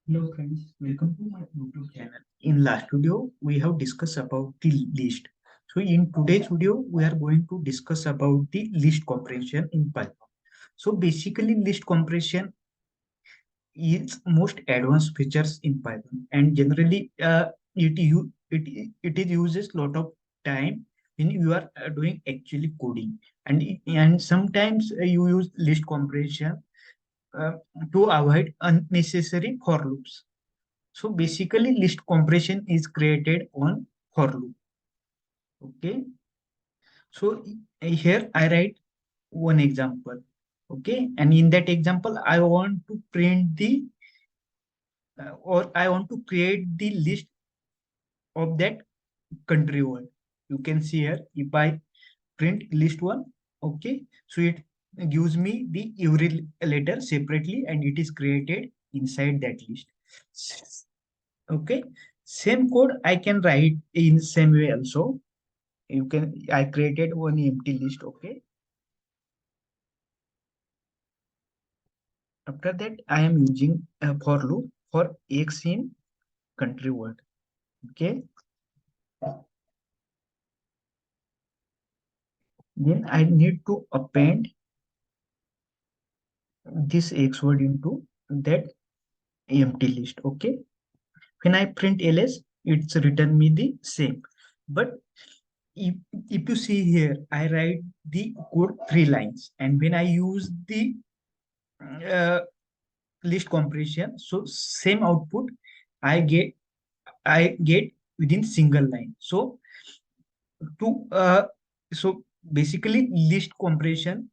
Hello friends, welcome to my YouTube channel. In last video, we have discussed about the list. So in today's video, we are going to discuss about the list comprehension in Python. So basically, list comprehension is most advanced features in Python, and generally, it uses lot of time when you are doing actually coding, and sometimes you use list comprehension uh, to avoid unnecessary for loops. So basically, list compression is created on for loop. Okay. So here I write one example. Okay. And in that example, I want to print the or I want to create the list of that country word. You can see here if I print list one. Okay. So it gives me the every letter separately and it is created inside that list. Okay. Same code I can write in same way also. You can I created one empty list. Okay. After that I am using a for loop for x in country word. Okay. Then I need to append this x word into that empty list. Okay. When I print ls, it's return me the same. But if, if you see here, I write the code 3 lines, and when I use the uh, list compression, so same output I get within single line. To so basically list compression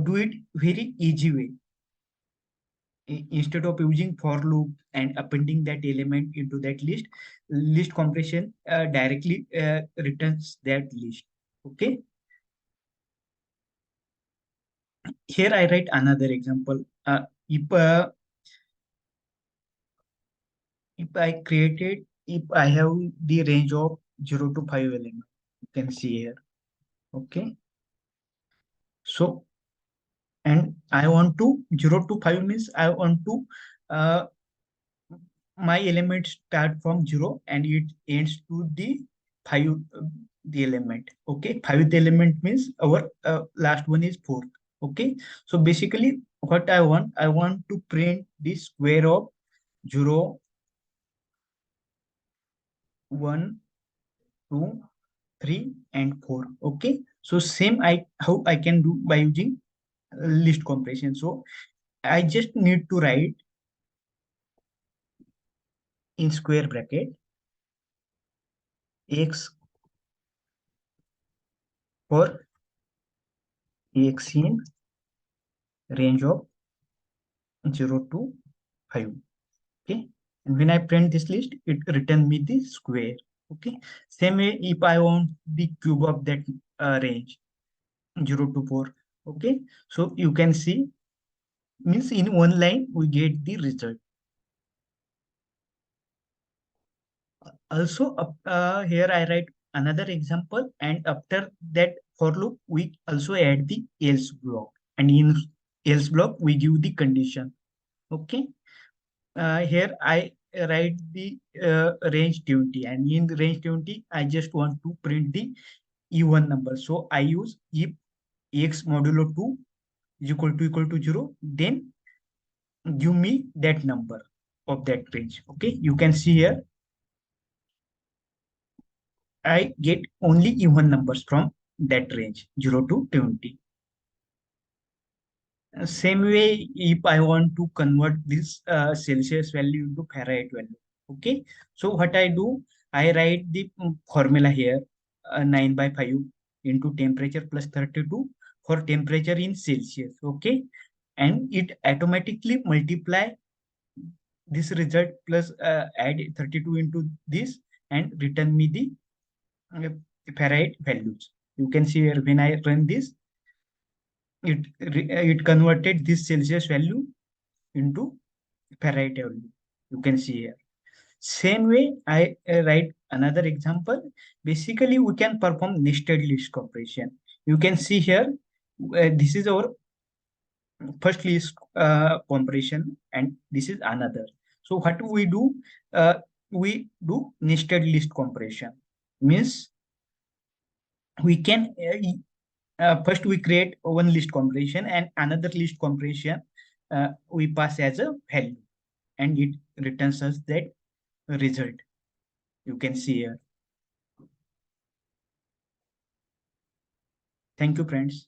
do it very easy way. Instead of using for loop and appending that element into that list compression directly returns that list. Okay. Here I write another example. If I created, if I have the range of 0 to 5 element, you can see here. Okay. So, and I want to 0 to 5 means I want to, uh, my elements start from 0 and it ends to the 5, the element. Okay. 5th element means our last one is 4. Okay. So basically what I want to print the square of 0, 1, 2, 3 and 4. Okay. So same I how I can do by using list compression. So I just need to write in square bracket x for x in range of 0 to 5. Okay. And when I print this list, it return me the square. Okay. Same way if I want the cube of that range 0 to 4. Okay. So you can see means in one line we get the result. Also, here I write another example, and after that for loop, we also add the else block, and in else block we give the condition. Okay. Here I write the range 20, and in the range 20, I just want to print the even number. So I use if x modulo 2 is equal to 0, then give me that number of that range. Okay. You can see here I get only even numbers from that range 0 to 20. Same way, if I want to convert this Celsius value into Fahrenheit value, okay. So what I do, I write the formula here, 9 by 5 into temperature plus 32 for temperature in Celsius, okay. And it automatically multiply this result plus add 32 into this and return me the uh, Fahrenheit values. You can see here when I run this, it converted this Celsius value into Fahrenheit value. You can see here. Same way, I write another example. Basically, we can perform nested list compression. You can see here, this is our first list compression, and this is another. So what we do, we do nested list compression. Means we can first we create one list compression and another list compression we pass as a value, and it returns us that result. You can see here. Thank you, friends.